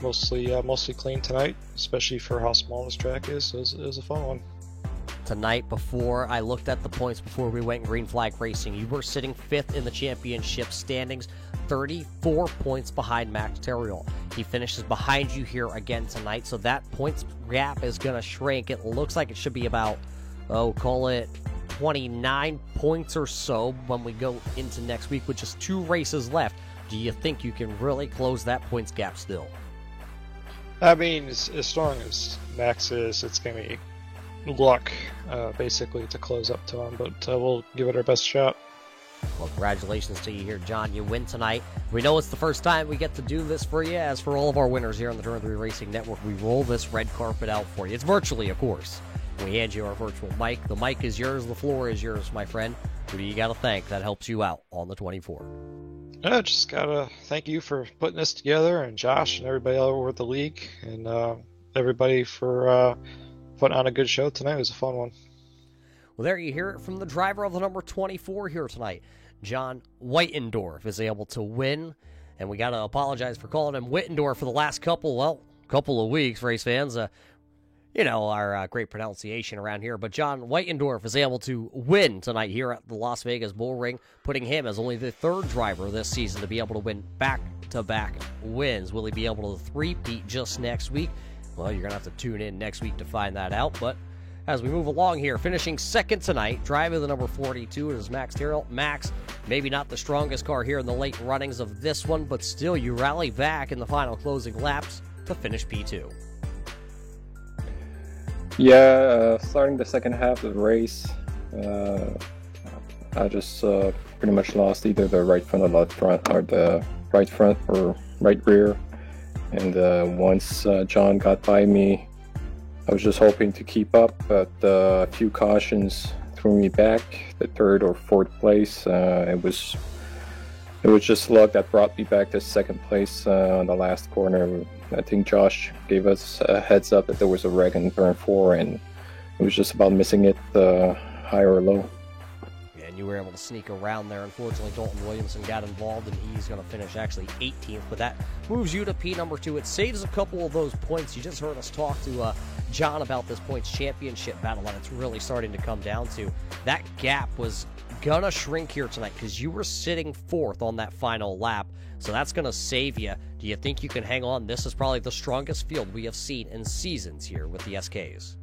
Mostly clean tonight, especially for how small this track is. So it was a fun one. Tonight, before I looked at the points before we went green flag racing, you were sitting 5th in the championship standings, 34 points behind Max Terriel. He finishes behind you here again tonight, so that points gap is going to shrink. It looks like it should be about, call it 29 points or so when we go into next week with just 2 races left. Do you think you can really close that points gap still? I mean, as strong as Max is, it's going to be luck, basically, to close up to him, but we'll give it our best shot. Well, congratulations to you here, John. You win tonight. We know it's the first time we get to do this for you. As for all of our winners here on the Turn 3 Racing Network, we roll this red carpet out for you. It's virtually, of course. We hand you our virtual mic. The mic is yours. The floor is yours, my friend. Who do you got to thank that helps you out on the 24? Just got to thank you for putting this together, and Josh and everybody all over the league, and everybody for putting on a good show tonight. It was a fun one. Well, there you hear it from the driver of the number 24 here tonight, John Whitendorf is able to win. And we got to apologize for calling him Wittendorf for the last couple of weeks, race fans. Our great pronunciation around here. But John Whitendorf is able to win tonight here at the Las Vegas Bull Ring, putting him as only the third driver this season to be able to win back-to-back wins. Will he be able to three-peat just next week? Well, you're going to have to tune in next week to find that out. But as we move along here, finishing second tonight, driving the number 42 is Max Tyrrell. Max, maybe not the strongest car here in the late runnings of this one, but still you rally back in the final closing laps to finish P2. Yeah, starting the second half of the race, I just pretty much lost either the right front or left front, or the right front or right rear. And once John got by me, I was just hoping to keep up, but a few cautions threw me back. The third or fourth place, it was just luck that brought me back to second place on the last corner. I think Josh gave us a heads up that there was a wreck in turn 4, and it was just about missing it high or low. Yeah, and you were able to sneak around there. Unfortunately, Dalton Williamson got involved, and he's going to finish actually 18th, but that moves you to P number 2. It saves a couple of those points. You just heard us talk to John about this points championship battle that it's really starting to come down to. That gap was going to shrink here tonight because you were sitting 4th on that final lap, so that's going to save you. Do you think you can hang on? This is probably the strongest field we have seen in seasons here with the SKs.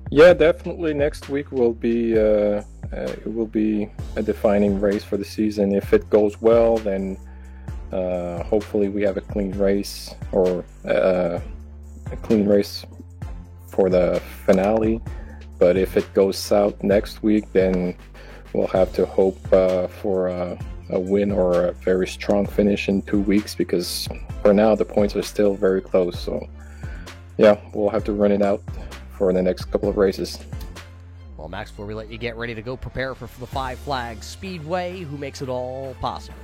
Yeah, definitely. Next week will be it will be a defining race for the season. If it goes well, then hopefully we have a clean race, or a clean race for the finale. But if it goes south next week, then we'll have to hope for a win or a very strong finish in 2 weeks, because for now the points are still very close. So yeah, we'll have to run it out for the next couple of races. Well, Max, before we let you get ready to go prepare for the Five Flags Speedway, who makes it all possible?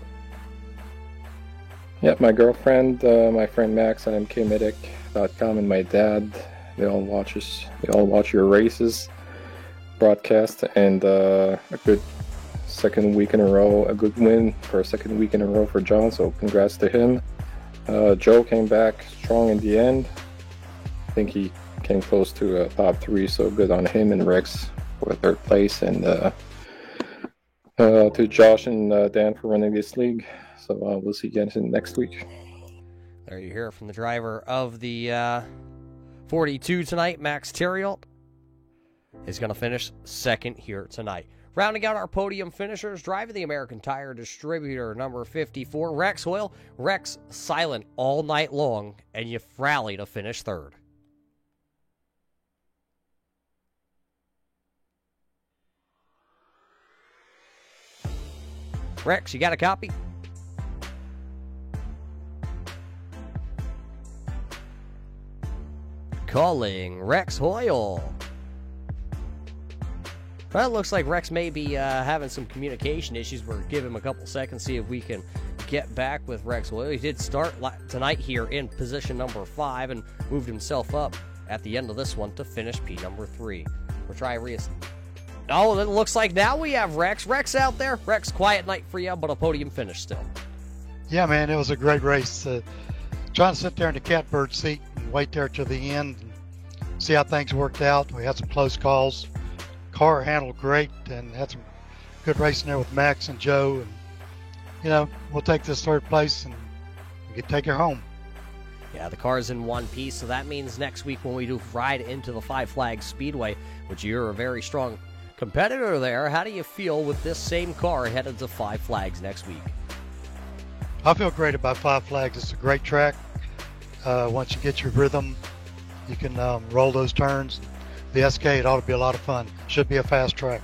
Yeah, my girlfriend, my friend Max on MKMedic.com, and my dad. They all watch your races broadcast, and a good second week in a row, a good win for a second week in a row for John, so congrats to him. Joe came back strong in the end. I think he came close to top 3, so good on him, and Rex for 3rd place, and to Josh and Dan for running this league. So we'll see you guys next week. There you hear from the driver of the 42 tonight, Max Theriault, is going to finish second here tonight. Rounding out our podium finishers, driving the American Tire Distributor, number 54, Rex Hoyle. Rex silent all night long, and you rally to finish 3rd. Rex, you got a copy? Calling Rex Hoyle. Well, it looks like Rex may be having some communication issues. We'll give him a couple seconds, see if we can get back with Rex Hoyle. He did start tonight here in position number 5 and moved himself up at the end of this one to finish P number 3. We'll try Oh, it looks like now we have Rex. Rex out there. Rex, quiet night for you, but a podium finish still. Yeah, man, it was a great race. Trying to sit there in the catbird seat and wait there till the end and see how things worked out. We had some close calls. Car handled great and had some good racing there with Max and Joe. And, we'll take this 3rd place and we can take her home. Yeah, the car's in one piece, so that means next week when we do ride into the Five Flags Speedway, which you're a very strong competitor there, how do you feel with this same car headed to Five Flags next week? I feel great about Five Flags. It's a great track. Once you get your rhythm, you can roll those turns. The SK, it ought to be a lot of fun. Should be a fast track.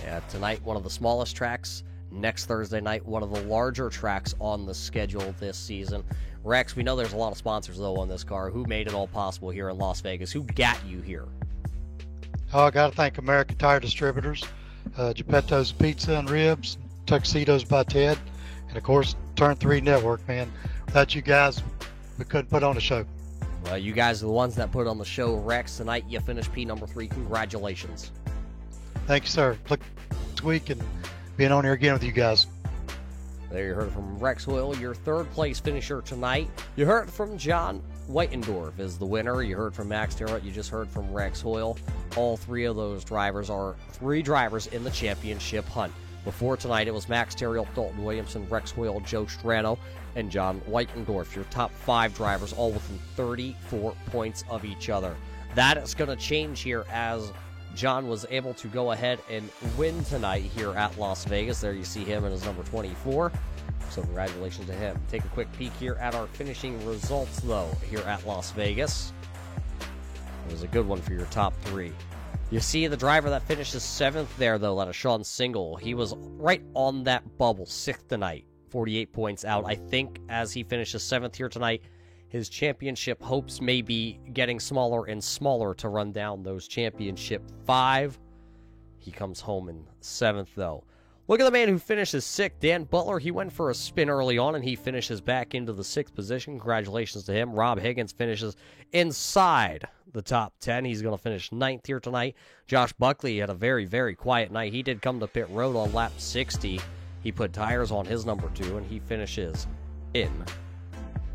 Yeah, tonight, one of the smallest tracks. Next Thursday night, one of the larger tracks on the schedule this season. Rex, we know there's a lot of sponsors, though, on this car. Who made it all possible here in Las Vegas? Who got you here? Oh, I got to thank American Tire Distributors, Geppetto's Pizza and Ribs, Tuxedos by Ted, and, of course, Turn 3 Network, man. Without you guys, we couldn't put on a show. Well, you guys are the ones that put on the show, Rex. Tonight, you finished P number 3. Congratulations. Thank you, sir. Look next week and being on here again with you guys. There you heard from Rex Hoyle, your third place finisher tonight. You heard from John Whitendorf is the winner. You heard from Max Terrell. You just heard from Rex Hoyle. All three of those drivers are three drivers in the championship hunt. Before tonight, it was Max Terrell, Dalton Williamson, Rex Hoyle, Joe Strano, and John Whitendorf. Your top five drivers, all within 34 points of each other. That is going to change here as John was able to go ahead and win tonight here at Las Vegas. There you see him in his number 24. So congratulations to him. Take a quick peek here at our finishing results, though, here at Las Vegas. It was a good one for your top three. You see the driver that finishes 7th there, though, that is Sean Single. He was right on that bubble, 6th tonight, 48 points out. I think as he finishes 7th here tonight, his championship hopes may be getting smaller and smaller to run down those championship 5. He comes home in 7th, though. Look at the man who finishes 6th, Dan Butler. He went for a spin early on, and he finishes back into the 6th position. Congratulations to him. Rob Higgins finishes inside the top 10. He's going to finish 9th here tonight. Josh Buckley had a very, very quiet night. He did come to pit road on lap 60. He put tires on his number 2, and he finishes in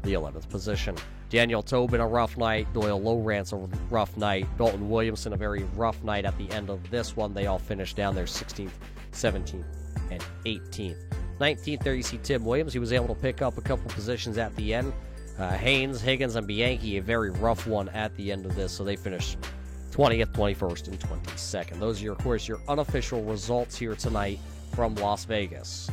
the 11th position. Daniel Tobin, a rough night. Doyle Lowrance, a rough night. Dalton Williamson, a very rough night at the end of this one. They all finished down there 16th, 17th, and 18th. 19th, there you see Tim Williams. He was able to pick up a couple positions at the end. Haynes, Higgins, and Bianchi, a very rough one at the end of this, so they finished 20th, 21st, and 22nd. Those are, of course, your unofficial results here tonight from Las Vegas.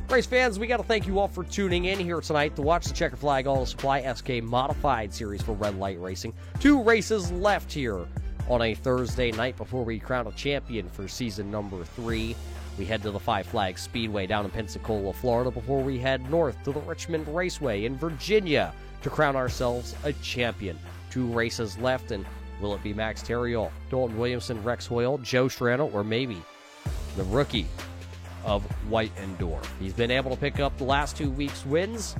Race fans, we got to thank you all for tuning in here tonight to watch the Checker Flag Auto Supply SK Modified Series for Red Light Racing. 2 races left here on a Thursday night before we crown a champion for season number 3. We head to the Five Flags Speedway down in Pensacola, Florida, before we head north to the Richmond Raceway in Virginia to crown ourselves a champion. 2 races left, and will it be Max Terriol, Dalton Williamson, Rex Hoyle, Joe Strano, or maybe the rookie of Whitendorf? He's been able to pick up the last 2 weeks' wins.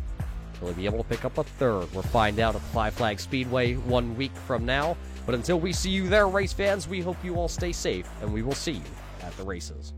Will he be able to pick up a third? We'll find out at the Five Flags Speedway 1 week from now. But until we see you there, race fans, we hope you all stay safe, and we will see you at the races.